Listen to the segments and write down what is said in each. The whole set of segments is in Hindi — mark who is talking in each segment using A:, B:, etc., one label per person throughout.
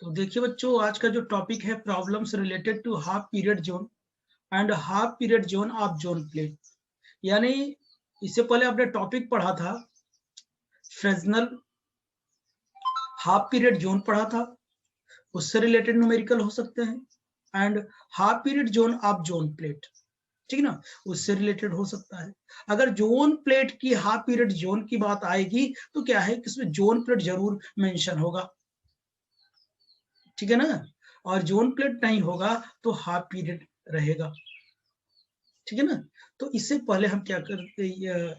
A: तो देखिए बच्चों, आज का जो टॉपिक है problems related to half period zone and half period zone of zone plate. यानी इससे पहले आपने टॉपिक पढ़ा था फ्रेजनल हाफ पीरियड जोन पढ़ा था, उससे रिलेटेड न्यूमेरिकल हो सकते हैं and half period zone of zone plate, ठीक ना, उससे रिलेटेड हो सकता है। अगर जोन प्लेट की हाफ पीरियड जोन की बात आएगी तो क्या है कि इसमें जोन प्लेट जरूर मेंशन होगा, ठीक है ना, और जोन प्लेट नहीं होगा तो हाफ पीरियड रहेगा, ठीक है ना। तो इससे पहले हम क्या करते,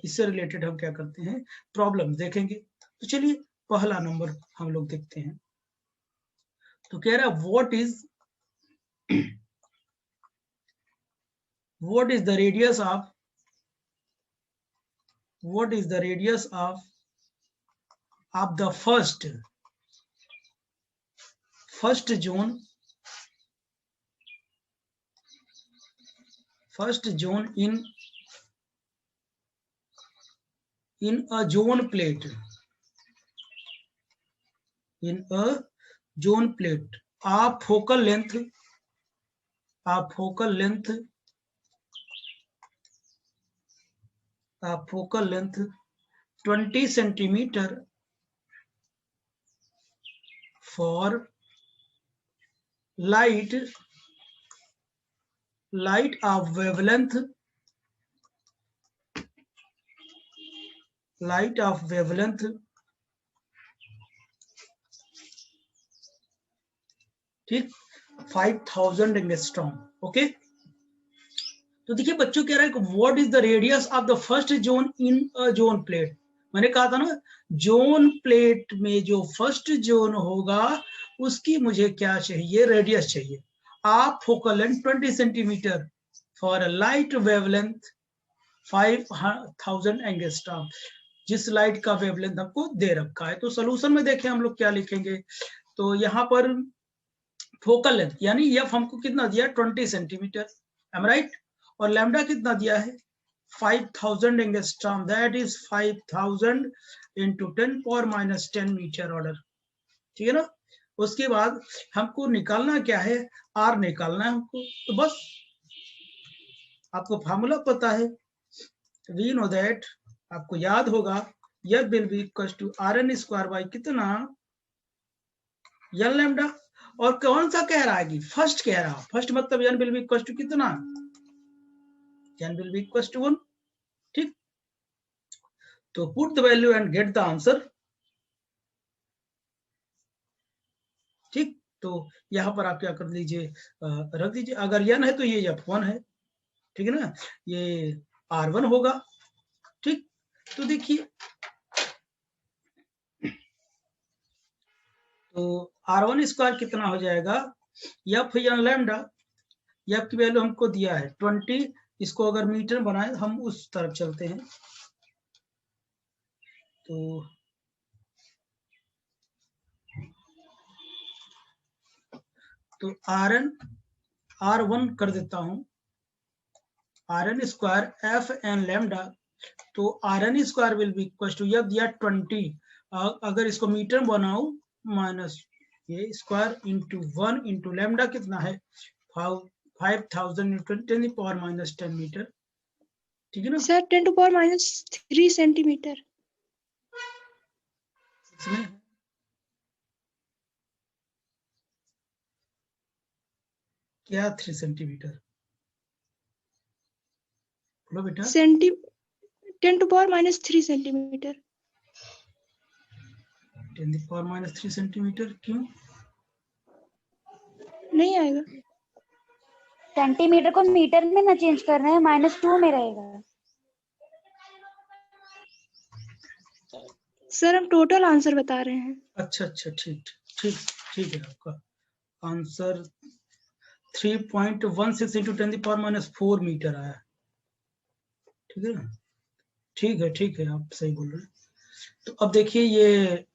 A: इससे रिलेटेड हम क्या करते हैं, प्रॉब्लम देखेंगे। तो चलिए पहला नंबर हम लोग देखते हैं। तो कह रहा है what is the radius of the first zone in a zone plate, of focal length 20 centimeter for light of wavelength 5000 angstrom. Okay, तो देखिए बच्चों कह रहा है कि what is the radius of the first zone in a zone plate. मैंने कहा था ना, जोन प्लेट में जो फर्स्ट जोन होगा उसकी मुझे क्या चाहिए, रेडियस चाहिए। आप focal length 20 centimetre for a light wavelength 5000 angstrom, जिस लाइट का वेवलेंथ हमको दे रखा है। तो सोल्यूशन में देखें हम लोग क्या लिखेंगे। तो यहाँ पर फोकल लेंथ यानी एफ हमको कितना दिया, 20 सेंटीमीटर, एम राइट, और लैम्डा कितना दिया है 5000 angstrom, that is 5000 into 10⁻10 metre order, ठीक है ना। उसके बाद हमको निकालना क्या है, आर निकालना है हमको। तो बस आपको फार्मूला पता है, वी नो दैट, आपको याद होगा, यह will be equal to RN square by कितना, एन लैम्डा। और कौन सा कह रहा है कि फर्स्ट कह रहा है, फर्स्ट मतलब N will be equal to कितना, N will be equal to 1, ठीक। तो put the value and get the answer, ठीक। तो यहां पर आप क्या कर लीजिए, रख दीजिए। अगर एन है तो ये F1 है, ठीक है ना, ये R1 होगा, ठीक। तो देखिए, तो R1 स्क्वायर कितना हो जाएगा, एफ एन लैम्डा, एफ की वैल्यू हमको दिया है 20, इसको अगर मीटर बनाए हम उस तरफ चलते हैं। तो R1 कर देता हूं, RN square F n lambda, तो RN square will be equal to, यह दिया 20, अगर इसको मीटर बनाऊं माइनस ये स्क्वायर इंटू 1 इंटू लैम्डा कितना है 5000 इंटू 10⁻10 मीटर, ठीक है ना
B: सर। 10⁻3 सेंटीमीटर
A: इसमें क्या 3 सेंटीमीटर, बोलो बेटा।
B: 10⁻³ सेंटीमीटर
A: 10⁻³ सेंटीमीटर, क्यों
B: नहीं आएगा
C: सेंटीमीटर को मीटर में ना चेंज कर रहे हैं, -2 में रहेगा
B: सर। हम टोटल आंसर बता रहे हैं।
A: अच्छा अच्छा, ठीक ठीक ठीक है, आपका आंसर 3.16 इंटू 10⁻⁴ मीटर आया, ठीक है ना, ठीक है, आप सही बोल रहे हैं। तो अब देखिए, ये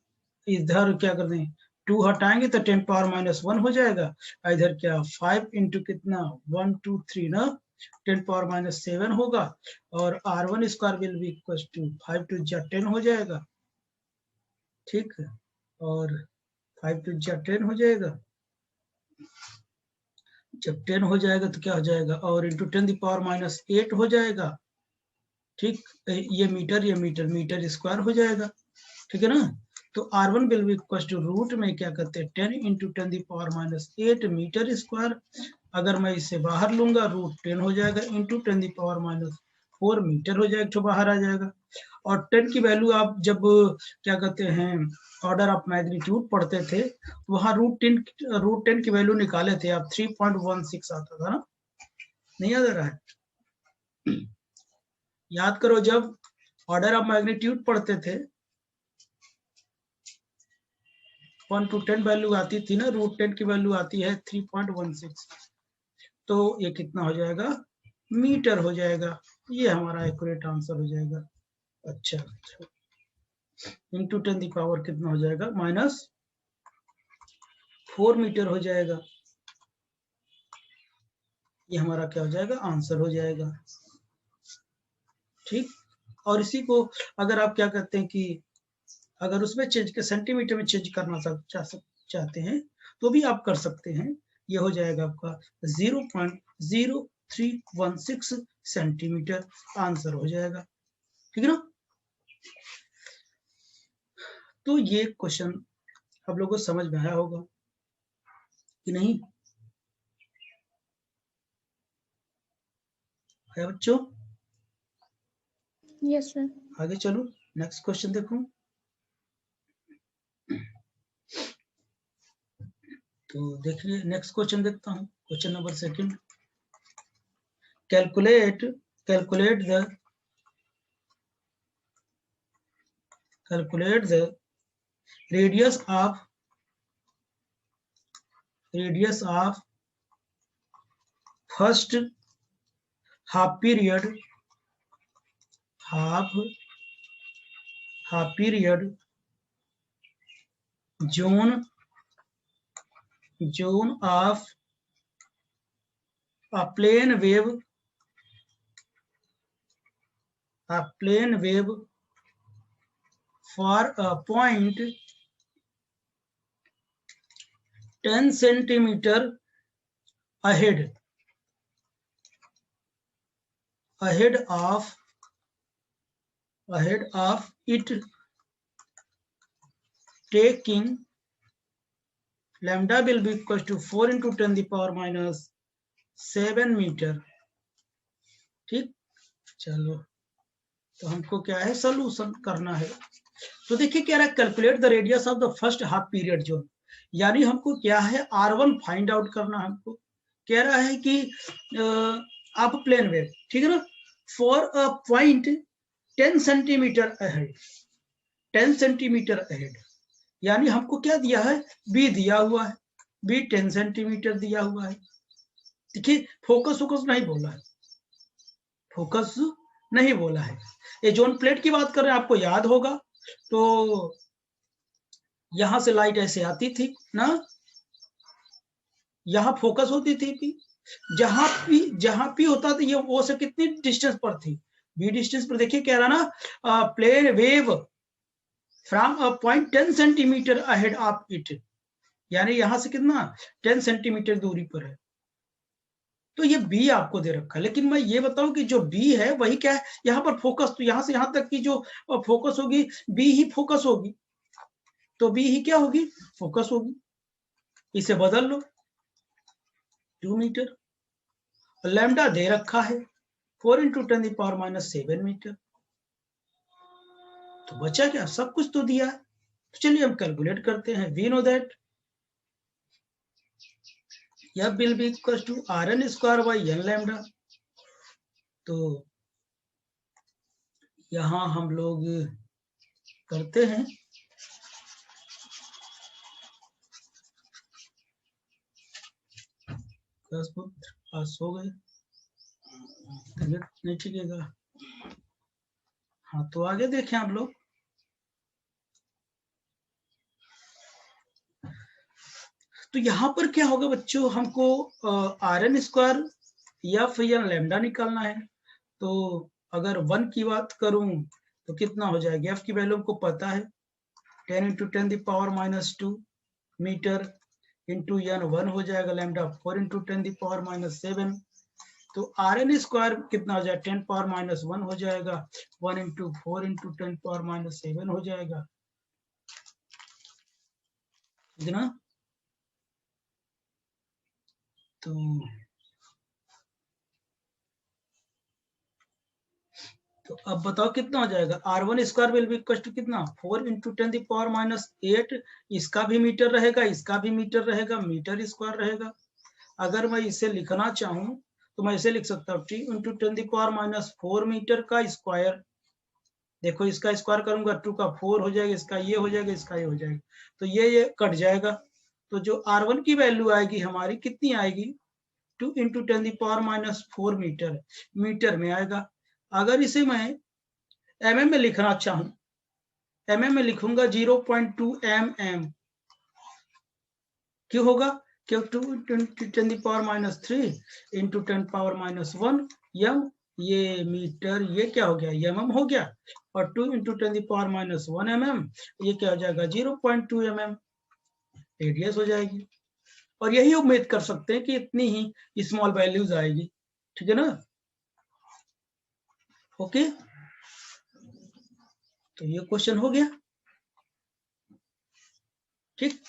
A: इधर क्या कर दें, 2 हटाएंगे तो 10⁻⁻1 हो जाएगा, इधर क्या 5 इंटू कितना 1 2 3 ना 10⁻⁷ होगा, और R1 square will be equal to 5 2 10 हो जाएगा, ठीक है। और 5 टू 10 हो जाएगा। जब 10 हो जाएगा तो क्या हो जाएगा, और इंटू 10⁻⁸ हो जाएगा। ठीक, ये मीटर मीटर स्क्वायर हो जाएगा, ठीक है ना। तो R1 will be equal to root में क्या करते हैं 10 इंटू 10⁻⁸ मीटर स्क्वायर। अगर मैं इसे बाहर लूंगा रूट 10 हो जाएगा इंटू 10⁻⁴ मीटर हो जाएगा, तो बाहर आ जाएगा। और 10 की वैल्यू आप जब क्या कहते हैं ऑर्डर ऑफ मैग्नीट्यूड पढ़ते थे, वहां रूट 10 की वैल्यू निकाले थे आप, 3.16 आता था ना, नहीं याद आ रहा है? याद करो, जब ऑर्डर ऑफ मैग्नीट्यूड पढ़ते थे 1 to 10 वैल्यू आती थी ना, रूट 10 की वैल्यू आती है 3.16, तो ये कितना हो जाएगा, मीटर हो जाएगा। ये हमारा एक्यूरेट आंसर हो जाएगा। अच्छा, इंटू 10 की पावर कितना हो जाएगा, -4 मीटर हो जाएगा। ये हमारा क्या हो जाएगा, आंसर हो जाएगा। ठीक, और इसी को अगर आप क्या कहते हैं कि अगर उसमें चेंज के सेंटीमीटर में चेंज करना चाहते हैं तो भी आप कर सकते हैं। ये हो जाएगा आपका 0.0316 सेंटीमीटर आंसर हो जाएगा, ठीक है ना। तो ये क्वेश्चन आप लोगों को समझ में आया होगा कि नहीं आया बच्चों?
B: Yes sir.
A: आगे चलो, नेक्स्ट क्वेश्चन देखो। तो देखिए नेक्स्ट क्वेश्चन देखता हूँ, question number 2। Calculate the radius of first half period zone of a plane wave for a point 10 centimeter ahead of it, taking lambda will be equal to 4 into 10⁻⁷ metre. ठीक, चलो तो हमको क्या है, सोल्यूशन करना है। तो देखिए क्या रहा है, calculate the radius of the first half period zone, यानी हमको क्या है R1 फाइंड आउट करना। हमको कह रहा है कि आप प्लेन वेव, ठीक है ना, for a point 10 centimetre ahead, 10 centimetre ahead, यानी हमको क्या दिया है, बी दिया हुआ है, बी 10 सेंटीमीटर दिया हुआ है। देखिए फोकस नहीं बोला है, फोकस नहीं बोला है। ये जोन प्लेट की बात कर रहे हैं, आपको याद होगा। तो यहां से लाइट ऐसे आती थी ना, यहां फोकस होती थी पी, जहां पी होता था, ये वो से कितनी डिस्टेंस पर थी, बी डिस्टेंस पर। देखिए कह रहा ना, plane wave from a point 10 centimetre ahead of it, यानी यहां से कितना 10 सेंटीमीटर दूरी पर है। तो ये बी आपको दे रखा है, लेकिन मैं ये बताऊं कि जो बी है वही क्या है, यहाँ पर फोकस, तो यहां से यहां तक की जो फोकस होगी बी ही फोकस होगी, तो बी ही क्या होगी, फोकस होगी। इसे बदल लो 2 मीटर, लैम्डा दे रखा है 4 into 10⁻⁷ मीटर। तो बचा क्या, सब कुछ तो दिया है। तो चलिए हम कैलकुलेट करते हैं। We know that F will be equal to Rn square by n lambda। तो यहां हम लोग करते हैं, पास हो गए, तबियत नहीं टिकेगा। हाँ तो आगे देखें आप लोग। तो यहाँ पर क्या होगा बच्चों, हमको Rn स्क्वायर F या लैम्डा निकालना है। तो अगर 1 की बात करूं तो कितना हो जाएगा, F की वैल्यू हमको पता है 10 into 10⁻⁻², मीटर इंटू n 1 हो जाएगा, लैम्डा 4 इंटू 10⁻⁻7, तो Rn स्क्वायर कितना हो जाएगा, 10⁻⁻1 हो जाएगा, 1 इंटू 4 इंटू 10⁻⁻7 हो जाएगा, ठीक है ना। तो अब बताओ कितना हो जाएगा, R1 square will be equal to कितना, 4 इंटू 10⁻⁸, इसका भी मीटर रहेगा, इसका भी मीटर रहेगा, मीटर स्क्वायर रहेगा। अगर मैं इसे लिखना चाहूं तो मैं इसे लिख सकता हूँ, t इंटू 10⁻⁴ मीटर का स्क्वायर। देखो इसका स्क्वायर करूंगा 2 का 4 हो जाएगा, इसका ये हो जाएगा, इसका ये हो जाएगा, तो ये कट जाएगा। तो जो R1 की वैल्यू आएगी हमारी कितनी आएगी, 2 इंटू 10⁻⁴ मीटर, मीटर में आएगा। अगर इसे मैं mm में लिखना चाहूं, mm में लिखूंगा 0.2 mm, क्यों होगा, क्यों 2 10⁻³ इंटू 10⁻⁻1 यम, ये मीटर, ये क्या हो गया, mm हो गया, और 2 इंटू 10⁻⁻1 mm, ये क्या हो जाएगा 0.2 mm, रेडियस हो जाएगी। और यही उम्मीद कर सकते हैं कि इतनी ही स्मॉल वैल्यूज आएगी, ठीक है ना। ओके, तो ये क्वेश्चन हो गया, ठीक।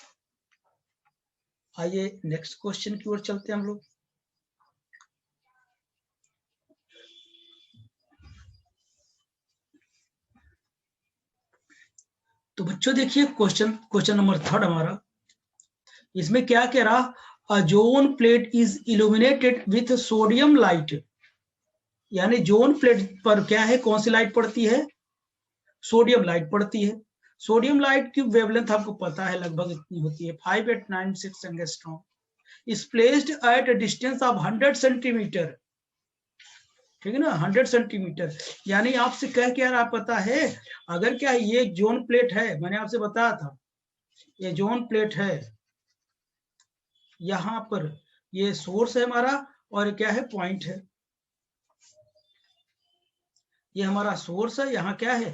A: आइए नेक्स्ट क्वेश्चन की ओर चलते हैं हम लोग। तो बच्चों देखिए क्वेश्चन नंबर 3 हमारा, इसमें क्या कह रहा, अ zone plate is illuminated with sodium light, यानी जोन प्लेट पर क्या है, कौन सी लाइट पड़ती है, सोडियम लाइट पड़ती है। सोडियम लाइट की वेवलेंथ आपको पता है लगभग इतनी होती है, 5896 angstrom, is placed at a distance of 100 centimetre, ठीक है ना, 100 सेंटीमीटर। यानी आपसे कह के यार आप पता है, अगर क्या ये जोन प्लेट है, मैंने आपसे बताया था ये जोन प्लेट है, यहां पर ये सोर्स है हमारा, और क्या है, पॉइंट है, ये हमारा सोर्स है, यहाँ क्या है,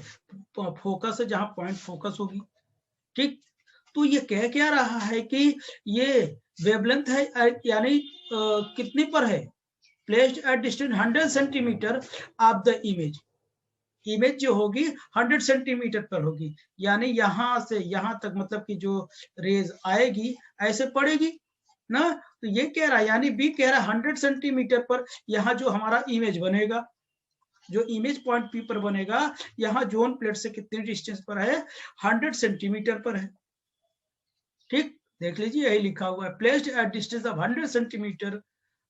A: फोकस है, जहां पॉइंट फोकस होगी, ठीक। तो ये कह क्या रहा है कि ये वेवलेंथ है, यानी कितने पर है, placed at distance 100 centimetre of the image, image जो होगी 100 सेंटीमीटर पर होगी, यानी यहां से यहां तक, मतलब कि जो रेज आएगी ऐसे पड़ेगी ना। तो ये कह रहा है, यानी बी कह रहा है 100 सेंटीमीटर पर यहाँ जो हमारा इमेज बनेगा, जो इमेज पॉइंट पी पर बनेगा, यहाँ जोन प्लेट से कितने डिस्टेंस पर है, 100 सेंटीमीटर पर है, ठीक। देख लीजिए यही लिखा हुआ है, placed at distance of 100 centimetre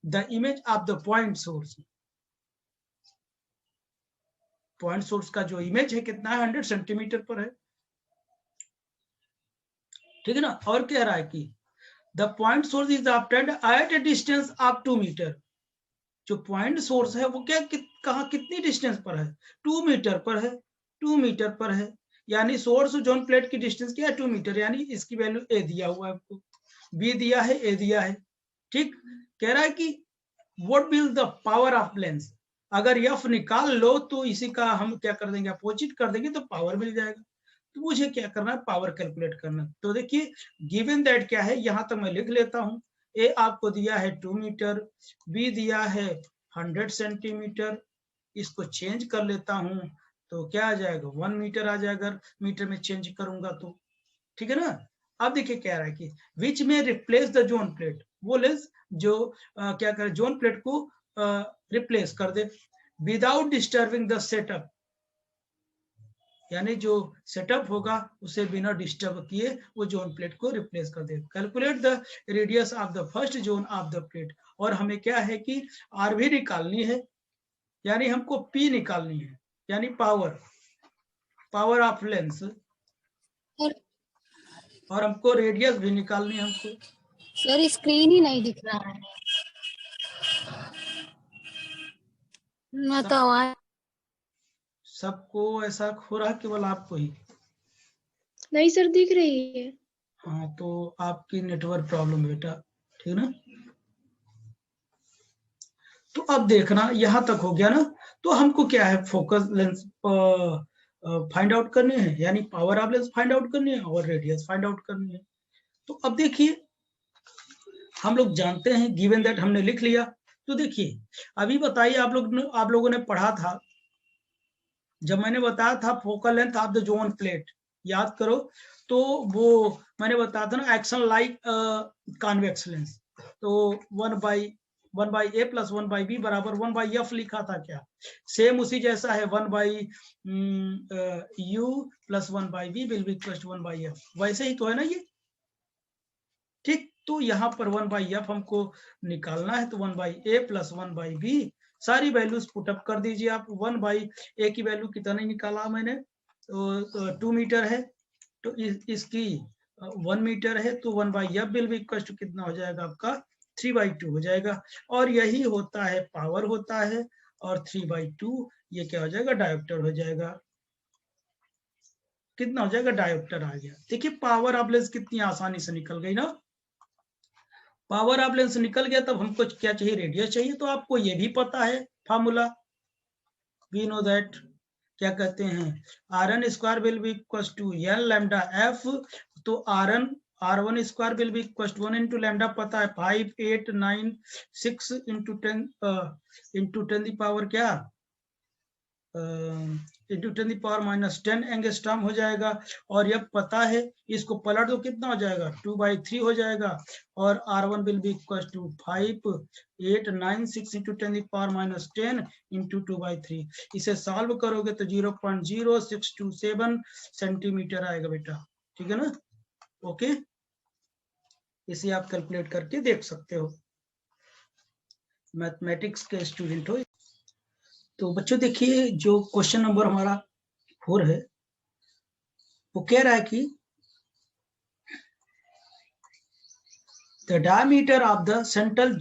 A: the image of the point source, point source का जो इमेज है कितना है, 100 सेंटीमीटर पर है, ठीक है ना। और कह रहा है कि the point source is obtained at a distance of 2 metre, जो पॉइंट सोर्स है वो क्या कहाँ कितनी डिस्टेंस पर है, 2 मीटर पर है, 2 मीटर पर है, यानी सोर्स जोन प्लेट की डिस्टेंस क्या है, 2 मीटर, यानी इसकी वैल्यू ए दिया हुआ है आपको, बी दिया है, ए दिया है, ठीक। कह रहा है कि what will the power of lens, अगर एफ निकाल लो तो इसी का हम क्या कर देंगे, अपोजिट कर देंगे तो पावर मिल जाएगा। तो मुझे क्या करना है, पावर कैलकुलेट करना है। तो देखिए गिवन दैट क्या है, यहां तक मैं लिख लेता हूं, ए आपको दिया है 2 मीटर, बी दिया है 100 सेंटीमीटर, इसको चेंज कर लेता हूं तो क्या आ जाएगा, 1 मीटर आ जाएगा, मीटर में चेंज करूंगा तो, ठीक है ना। अब देखिए कह रहा है कि विच में रिप्लेस द जोन प्लेट, वो लेंस जो क्या करे, जोन प्लेट को रिप्लेस कर दे, विदाउट डिस्टर्बिंग द सेटअप, यानी जो सेटअप होगा उसे बिना डिस्टर्ब किए वो जोन प्लेट को रिप्लेस कर दे। Calculate the radius of the first zone of the plate, और हमें क्या है कि आर भी निकालनी है, यानी हमको पी निकालनी है, यानी पावर ऑफ लेंस, और हमको रेडियस भी निकालनी है हमको।
D: सर स्क्रीन ही नहीं दिख रहा है, बताओ।
A: सबको ऐसा हो रहा केवल आपको ही?
B: नहीं सर, दिख रही है।
A: हाँ तो आपकी नेटवर्क प्रॉब्लम बेटा, ठीक ना। तो अब देखना यहां तक हो गया ना, तो हमको क्या है, फोकस लेंस फाइंड आउट करनी है, यानी power of lens find out करनी है, और रेडियस फाइंड आउट करनी है। तो अब देखिए हम लोग जानते हैं गिवन दैट हमने लिख लिया। तो देखिए अभी बताइए आप लोगों ने पढ़ा था, जब मैंने बताया था focal length of the zone plate, याद करो, तो वो मैंने बताया था ना एक्शन लाइक कॉन्वेक्स लेंस, तो 1 by a plus 1 by b बराबर 1 by f लिखा था क्या, सेम उसी जैसा है 1 by u plus 1 by b will be equal to 1 by f, वैसे ही तो है ना ये, ठीक। तो यहाँ पर 1 by f हमको निकालना है, तो 1 by a plus 1 by b, सारी वैल्यूज पुटअप कर दीजिए आप। 1 by a की वैल्यू कितना निकाला मैंने, तो 2 मीटर है, तो इसकी 1 मीटर है, तो 1 by f will be equal to कितना हो जाएगा आपका 3/2 हो जाएगा, और यही होता है पावर होता है, और 3/2 ये क्या हो जाएगा डायोप्टर हो जाएगा, कितना हो जाएगा डायोप्टर आ गया। देखिए पावर ऑफ लेंस कितनी आसानी से निकल गई ना, पावर ऑफ लेंस निकल गया, तब हमको क्या चाहिए, रेडियस चाहिए। तो आपको ये भी पता है फार्मूला, वी नो दैट, क्या कहते हैं, Rn square will be equal to L lambda F, तो R1 square will be equal to 1 into lambda पता है 5, 8, 9, 6 इंटू 10 दी पावर क्या, इंटू 10 दी पावर -10 एंगस्ट्रॉम हो जाएगा, और यह पता है, इसको पलट दो कितना हो जाएगा 2/3 हो जाएगा, और R1 will be equal to 5, 8, 9, 6 into 10 the power -10 into 2/3, इसे सॉल्व करोगे तो 0.0627 सेंटीमीटर आएगा बेटा, ठीक है ना, ओके। इसे आप कैलकुलेट करके देख सकते हो, मैथमेटिक्स के स्टूडेंट हो। तो बच्चों देखिए जो क्वेश्चन नंबर हमारा 4 है, वो कह रहा है कि the diameter of the central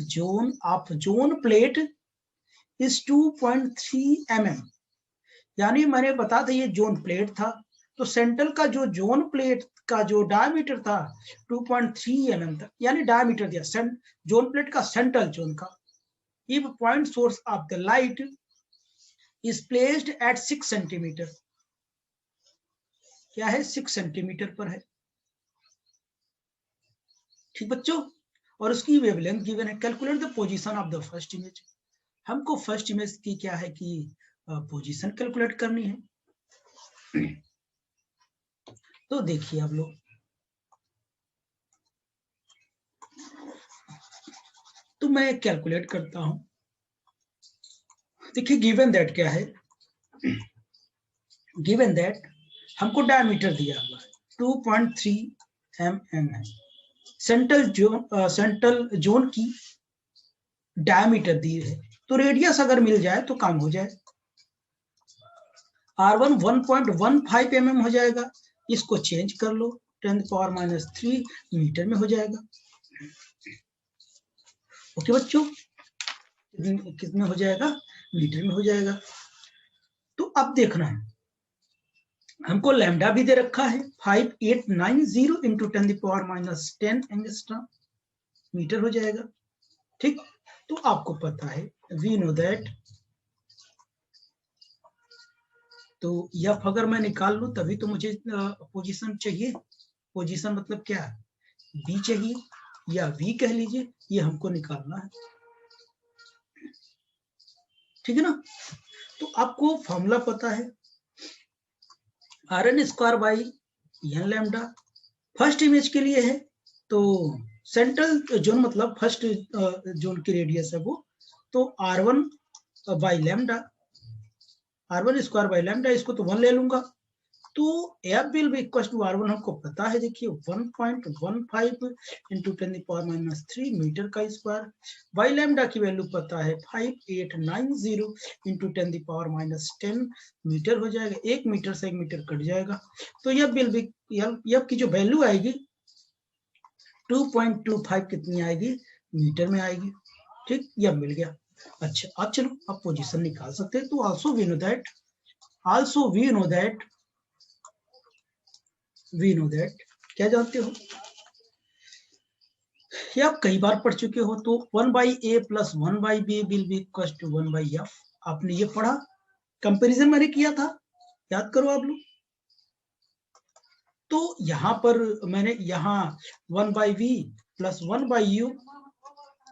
A: zone of zone plate is 2.3 mm, यानी मैंने बताया था ये जोन प्लेट था, तो सेंट्रल का जो जोन प्लेट का जो डायमीटर था 2.3 mm था, यानी डायमीटर दिया जोन प्लेट का सेंट्रल जोन का। If point source of the light is placed at 6 centimetre, क्या है 6 सेंटीमीटर पर है, ठीक बच्चों, और उसकी वेवलेंथ गिवन है। Calculate the position of the first image, हमको फर्स्ट इमेज की क्या है कि पोजीशन कैलकुलेट करनी है। तो देखिए आप लोग, तो मैं कैलकुलेट करता हूं। देखिए गिवन दैट क्या है, गिवन दैट हमको डायमीटर दिया हुआ है 2.3 mm है, सेंट्रल जोन की डायमीटर दी है, तो रेडियस अगर मिल जाए तो काम हो जाए। R1 1.15 mm हो जाएगा, इसको चेंज कर लो 10⁻³ मीटर में हो जाएगा, ओके बच्चों, कितने हो जाएगा, मीटर में हो जाएगा। तो अब देखना है, हमको लैम्डा भी दे रखा है 5890 इंटू 10⁻10 एंगस्ट्रॉम मीटर हो जाएगा, ठीक। तो आपको पता है वी नो दैट, तो एफ अगर मैं निकाल लूं तभी तो मुझे पोजीशन चाहिए, पोजीशन मतलब क्या है, बी चाहिए या वी कह लीजिए, ये हमको निकालना है, ठीक है ना। तो आपको फॉर्मूला पता है, Rn square by n lambda first image के लिए है, तो सेंट्रल जोन मतलब फर्स्ट जोन की रेडियस है वो, तो R1 by lambda, R1 square by lambda, इसको तो 1 ले लूंगा, तो F will be equal to R1 हमको पता है, देखिए 1.15 इंटू 10⁻³ मीटर का स्क्वायर, बाई लैम्डा की वैल्यू पता है 5890 इंटू 10⁻10 मीटर हो जाएगा, 1 मीटर से 1 मीटर कट जाएगा, तो F की जो वैल्यू आएगी 2.25 कितनी आएगी, मीटर में आएगी, ठीक, यह मिल गया। अच्छा अब चलो आप पोजीशन निकाल सकते हैं। तो आल्सो वी नो दैट क्या जानते हो, ये आप कई बार पढ़ चुके हो, तो 1/a plus 1/b will be equal to 1/f, आपने ये पढ़ा, कंपैरिजन मैंने किया था, याद करो आप लोग, तो यहाँ पर मैंने यहाँ 1/v plus 1/u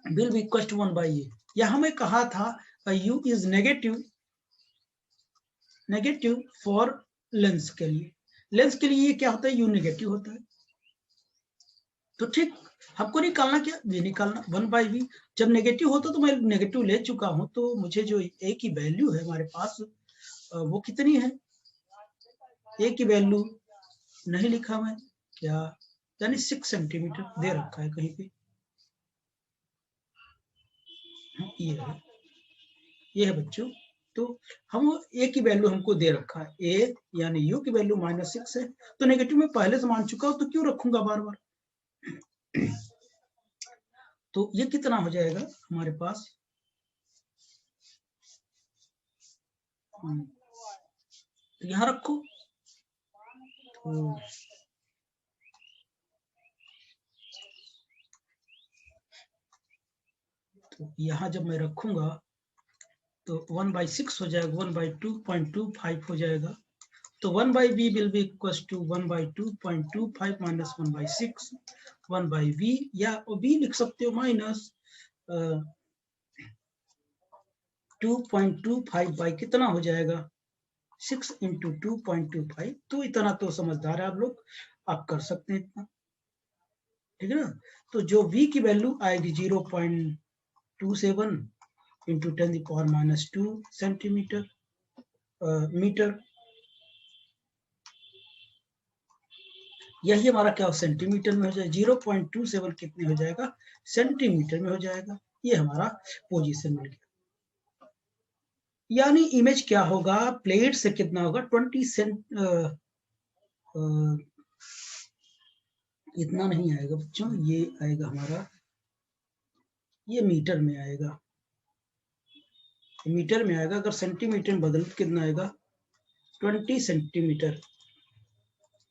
A: will be equal to 1/a। यहाँ मैं कहा था u is negative for lens के लिए। लेंस के लिए ये क्या होता है, u नेगेटिव होता है। तो ठीक, हमको निकालना क्या, ये निकालना 1/v। जब नेगेटिव होता तो मैं नेगेटिव ले चुका हूं, तो मुझे जो a की वैल्यू है हमारे पास वो कितनी है, a की वैल्यू नहीं लिखा मैं क्या, यानी 6 सेंटीमीटर दे रखा है कहीं पे, ये है बच्चों। तो हम a की वैल्यू हमको दे रखा है, a यानी u की वैल्यू -6 है, तो नेगेटिव में पहले से मान चुका हूं, तो क्यों रखूंगा बार बार। तो ये कितना हो जाएगा हमारे पास, यहां रखो। तो यहां जब मैं रखूंगा तो 1/6 हो जाएगा, 1/2.25 हो जाएगा। तो 1/v will be equal to 1/2.25 minus 1/6, 1/v, या v लिख सकते हो माइनस 2.25 बाई कितना हो जाएगा, 6 इंटू 2.25। तो इतना तो समझदार है आप लोग, आप कर सकते हैं इतना, ठीक है ना। तो जो v की वैल्यू आएगी 0.27 इंटू 10⁻⁻² सेंटीमीटर मीटर, यही हमारा क्या सेंटीमीटर में हो जाएगा, 0.27 कितने हो जाएगा, सेंटीमीटर में हो जाएगा। ये हमारा पोजीशन मिल गया। यानी इमेज क्या होगा, प्लेट से कितना होगा 20 इतना नहीं आएगा बच्चों, ये आएगा हमारा, ये मीटर में आएगा, मीटर में आएगा। अगर सेंटीमीटर में बदल कितना आएगा, 20 सेंटीमीटर,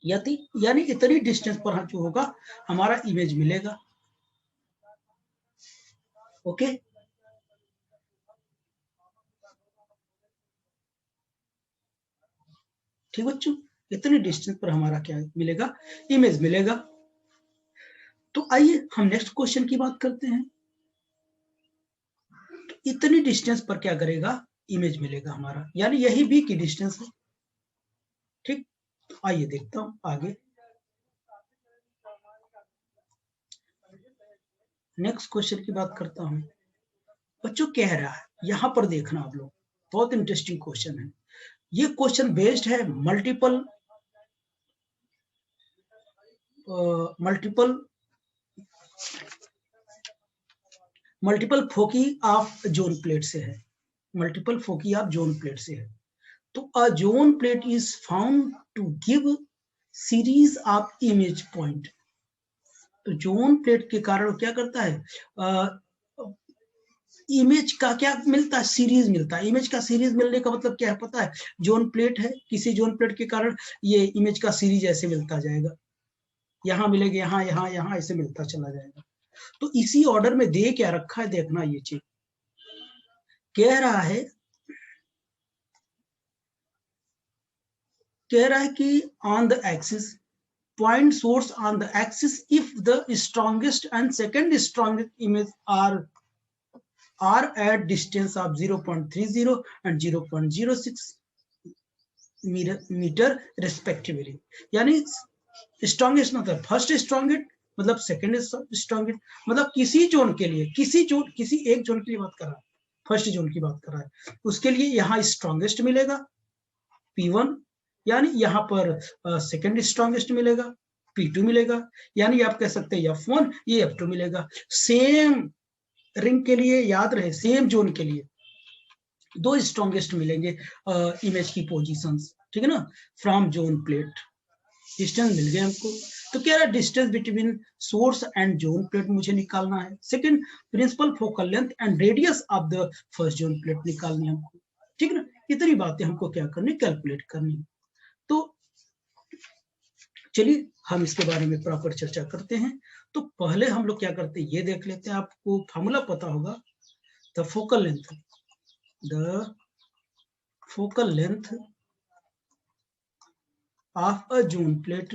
A: यानी इतनी डिस्टेंस पर जो होगा हमारा इमेज मिलेगा। ओके, ठीक बच्चों, इतनी डिस्टेंस पर हमारा क्या मिलेगा, इमेज मिलेगा। तो आइए हम नेक्स्ट क्वेश्चन की बात करते हैं। तो इतनी डिस्टेंस पर क्या करेगा, इमेज मिलेगा हमारा, यानी यही b की डिस्टेंस है। ठीक, तो आइए देखता हूं आगे। नेक्स्ट क्वेश्चन की बात करता हूं। बच्चों कह रहा है, यहां पर देखना आप लोग, बहुत इंटरेस्टिंग क्वेश्चन है। ये क्वेश्चन बेस्ड है multiple foci of zone plate से है, multiple foci of zone plate से है। तो a zone plate is found to give series of image point. तो जोन प्लेट के कारण क्या करता है, इमेज का क्या मिलता है, सीरीज मिलता है। इमेज का सीरीज मिलने का मतलब क्या है पता है, जोन प्लेट है, किसी जोन प्लेट के कारण ये इमेज का सीरीज ऐसे मिलता जाएगा, यहाँ मिलेगा, यहाँ यहाँ यहाँ ऐसे मिलता चला जाएगा। तो इसी ऑर्डर में दे क्या रखा है, देखना ये चीज कह रहा है कि on the axis point source on the axis if the strongest and second strongest image are at distance of 0.30 and 0.06 meter respectively। यानी स्ट्रॉन्गेस्ट मतलब फर्स्ट स्ट्रॉन्गेस्ट, मतलब सेकंड स्ट्रॉन्गेस्ट, मतलब किसी जोन के लिए, किसी एक जोन के लिए बात कर रहा है, फर्स्ट जोन की बात कर रहा है, उसके लिए यहाँ स्ट्रॉन्गेस्ट मिलेगा P1, यानी यहाँ पर सेकंड स्ट्रॉन्गेस्ट मिलेगा P2 मिलेगा, यानी आप कह सकते हैं F1, ये F2 मिलेगा। सेम रिंग के लिए याद रहे, सेम जोन के लिए दो स्ट्रॉन्गेस्ट मिलेंगे इमेज की पोजीशंस, ठीक है ना, फ्रॉम जोन प्लेट। डिस्टेंस मिल गया हमको। तो क्या है, distance between source and zone plate मुझे निकालना है। Second, principal focal length and radius of the first zone plate निकालनी है हमको, ठीक है ना। इतनी बातें हमको क्या करनी, कैलकुलेट करनी। तो चलिए हम इसके बारे में प्रॉपर चर्चा करते हैं। तो पहले हम लोग क्या करते हैं, ये देख लेते हैं, आपको फॉर्मूला पता होगा, the focal length of a zone plate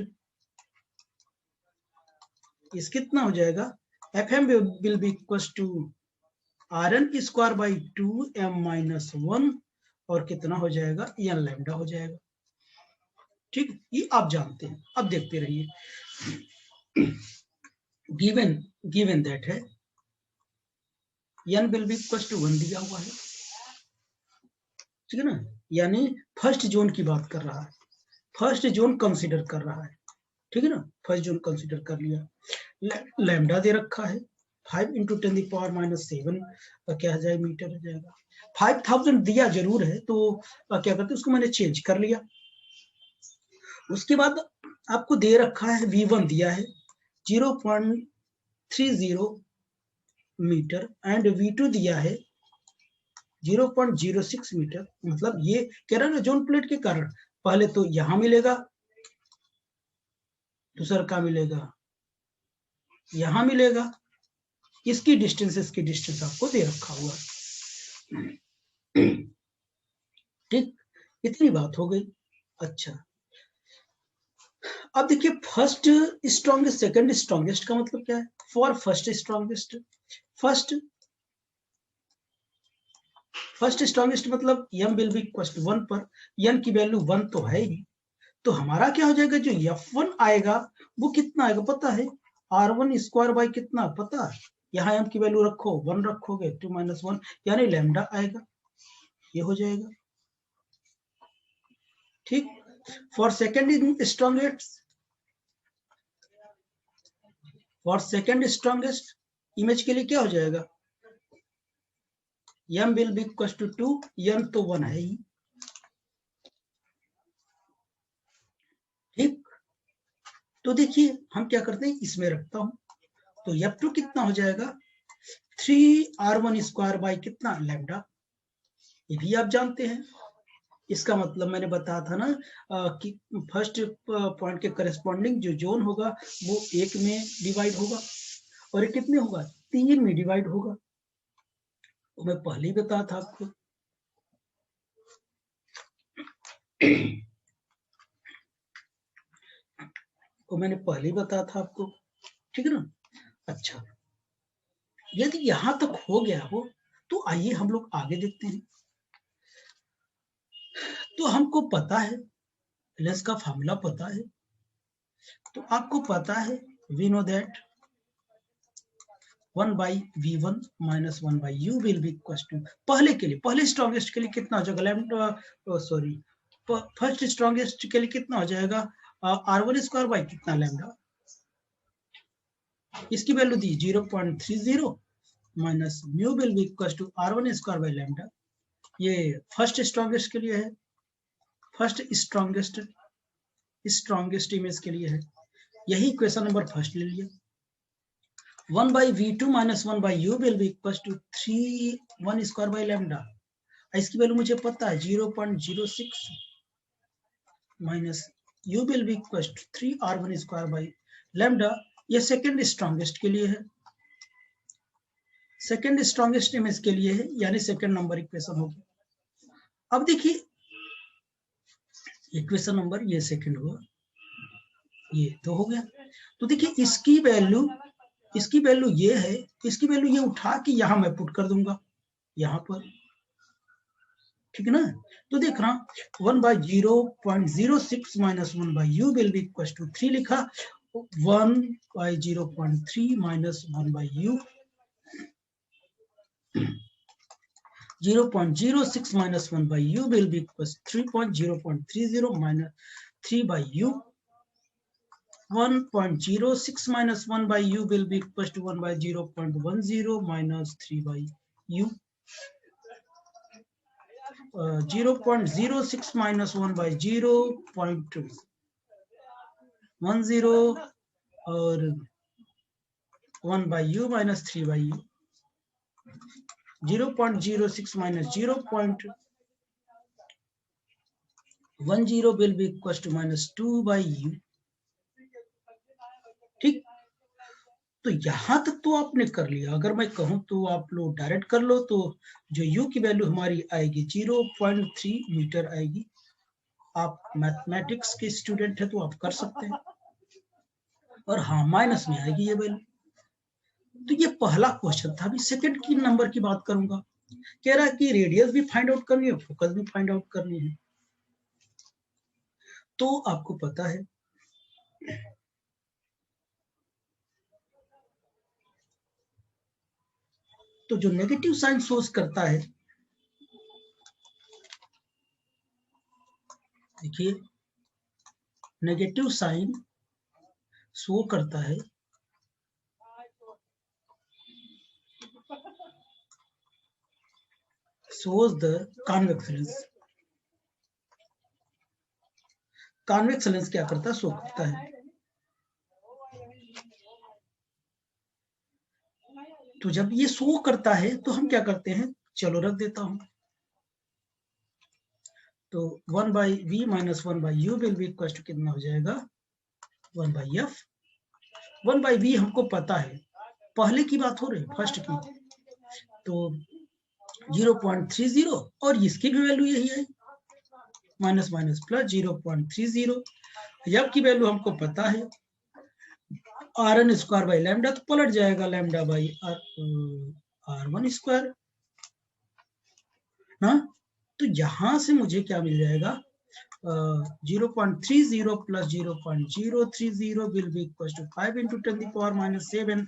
A: इस कितना हो जाएगा, Fm will be equals to Rn square by 2m minus 1 और कितना हो जाएगा, n लैम्डा हो जाएगा। ठीक, ये आप जानते हैं। अब देखते रहिए, गिवन दैट है n will be equals to 1 दिया हुआ है, ठीक है ना, यानी फर्स्ट जोन की बात कर रहा है, फर्स्ट जोन कंसीडर कर रहा है, ठीक है ना, फर्स्ट जोन कंसीडर कर लिया। लैम्डा दे रखा है 5 × 10⁻⁷ क्या हो जाएगा, मीटर हो जाएगा। 5000 दिया जरूर है, तो क्या करते हैं, उसको मैंने चेंज कर लिया। उसके बाद आपको दे रखा है V1 दिया है 0.30 मीटर एंड V2 दिया है 0.06 मीटर। मतलब ये कह रहा है ना, जोन प्लेट के कारण पहले तो यहां मिलेगा, दूसरा का मिलेगा यहां मिलेगा, इसकी डिस्टेंस आपको दे रखा हुआ है। ठीक, इतनी बात हो गई। अच्छा, अब देखिए फर्स्ट स्ट्रॉन्गेस्ट, सेकंड स्ट्रॉन्गेस्ट का मतलब क्या है। For first strongest, first strongest मतलब m will be equal to 1 पर n की वैल्यू 1 तो है ही, तो हमारा क्या हो जाएगा, जो F1 आएगा वो कितना आएगा पता है, R1 स्क्वायर बाई कितना पता है, यहाँ m की वैल्यू रखो 1 रखोगे 2 - 1 यानी लैम्डा आएगा, ये हो जाएगा। ठीक, फॉर सेकंड स्ट्रॉन्गेस्ट इमेज के लिए क्या हो जाएगा, m will be equal to 2, n तो 1 है ही। ठीक, तो देखिए हम क्या करते हैं, इसमें रखता हूं, तो F2 कितना हो जाएगा 3R1 स्क्वायर बाई कितना लैम्डा, ये भी आप जानते हैं। इसका मतलब मैंने बताया था ना कि फर्स्ट पॉइंट के करस्पॉन्डिंग जो जोन होगा वो 1 में डिवाइड होगा और ये कितने होगा, 3 में डिवाइड होगा, तो मैं पहले ही बताया था आपको। तो मैंने पहले ही बताया था आपको, ठीक है ना। अच्छा, यदि यहां तक हो गया हो तो आइए हम लोग आगे देखते हैं। तो हमको पता है, एलएस का फॉर्मूला पता है, तो आपको पता है we know that 1/v1 - 1/u will be equal to, पहले के लिए, पहले स्ट्रॉन्गेस्ट के लिए कितना हो जाएगा लैम्डा, सॉरी फर्स्ट स्ट्रॉन्गेस्ट के लिए कितना हो जाएगा R1 स्क्वायर बाई कितना लैम्डा, इसकी वैल्यू दी 0.30 minus mu will be equal to R1 square by lambda. ये फर्स्ट स्ट्रॉन्गेस्ट के लिए है, फर्स्ट स्ट्रॉन्गेस्ट इमेज के लिए है, यही इक्वेशन नंबर फर्स्ट ले लिया। 1/v2 - 1/u will be equal to 3 square by lambda, इसकी वैल्यू मुझे पता है 0.06 minus u will be equal to 3R1 square by lambda. ये सेकंड स्ट्रॉन्गेस्ट के लिए है, सेकंड स्ट्रॉन्गेस्ट इमेज के लिए है, यानी सेकंड नंबर इक्वेशन हो गया। अब देखिए इक्वेशन नंबर ये सेकंड हुआ, ये तो हो गया। तो देखिए इसकी वैल्यू ये है, इसकी वैल्यू ये उठा के यहां मैं पुट कर दूंगा यहां पर, ठीक है ना। तो देख रहा 1/0.06 minus 1/u will be equal to 3 लिखा, 1/0.3 minus 1/u 0.06 minus 1/u will be equals 3.0.30 minus 3/u. 1.06 minus 1/u will be equals to 1/0.10 minus 3/u. 0.06 minus 1/0.10 और 1/u minus 3/u. 0.06 minus 0.10 will be equals to minus 2/u. ठीक, तो यहां तक तो आपने कर लिया। अगर मैं कहूं तो आप लोग डायरेक्ट कर लो, तो जो u की वैल्यू हमारी आएगी 0.3 मीटर आएगी। आप मैथमेटिक्स के स्टूडेंट है तो आप कर सकते हैं। और हाँ माइनस में आएगी ये वैल्यू। तो ये पहला क्वेश्चन था। अभी सेकंड की नंबर की बात करूंगा। कह रहा है कि रेडियस भी फाइंड आउट करनी है, फोकस भी फाइंड आउट करनी है। तो आपको पता है तो जो नेगेटिव साइन शोज करता है, देखिए नेगेटिव साइन शो करता है shows the convex lens। Convex lens क्या करता है, शो करता है। तो जब ये शो करता है तो हम क्या करते हैं, चलो रख देता हूं। तो 1/v minus 1/u will be equal to कितना हो जाएगा, 1/f। 1/v हमको पता है, पहले की बात हो रही है, फर्स्ट की। तो 0.30 और इसकी भी वैल्यू यही है, माइनस माइनस प्लस 0.30। f की वैल्यू हमको पता है rn स्क्वायर बाई लैम्डा, तो पलट जाएगा लैम्डा बाई r1 स्क्वायर ना। तो यहां से मुझे क्या मिल जाएगा, 0.30 plus 0.030 will be equal to 5 into 10 the power minus 7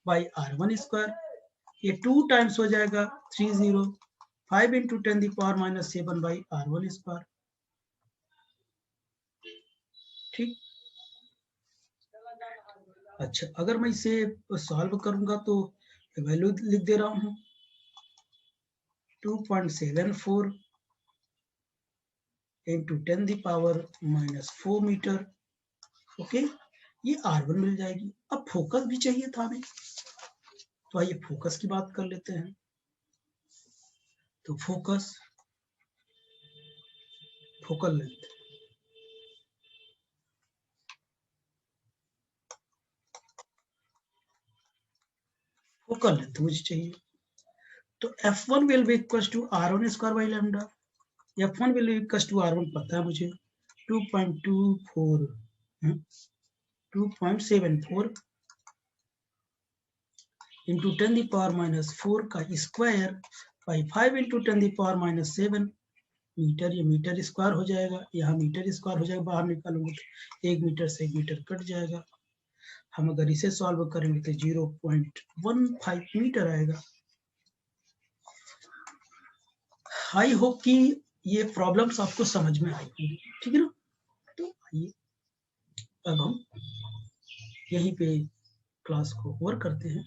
A: by r1 square. ये 2 टाइम्स हो जाएगा 30, 5 into 10 the power minus 7 by r1 square. ठीक। अच्छा, अगर मैं इसे सॉल्व करूंगा तो वैल्यू लिख दे रहा हूं, 2.74 into 10 the power minus 4 metre. Okay, ये R1 मिल जाएगी। अब फोकस भी चाहिए था हमें, तो आइए फोकस की बात कर लेते हैं। तो focus, focal length, focal length मुझे चाहिए। तो f1 will be equal to r1 square by lambda. f1 will be equal to r1 पता है मुझे, 2.74 into 10 the power minus 4 का square by 5 into 10 the power minus 7 metre. ये मीटर स्क्वायर हो जाएगा, यहाँ मीटर स्क्वायर हो जाएगा, बाहर निकालूंगा तो 1 मीटर से 1 मीटर कट जाएगा। हम अगर इसे सॉल्व करेंगे तो 0.15 मीटर आएगा। आई होप कि ये प्रॉब्लम्स आपको समझ में आई होंगी, ठीक है ना। तो आइए अब हम यहीं पे क्लास को ओवर करते हैं।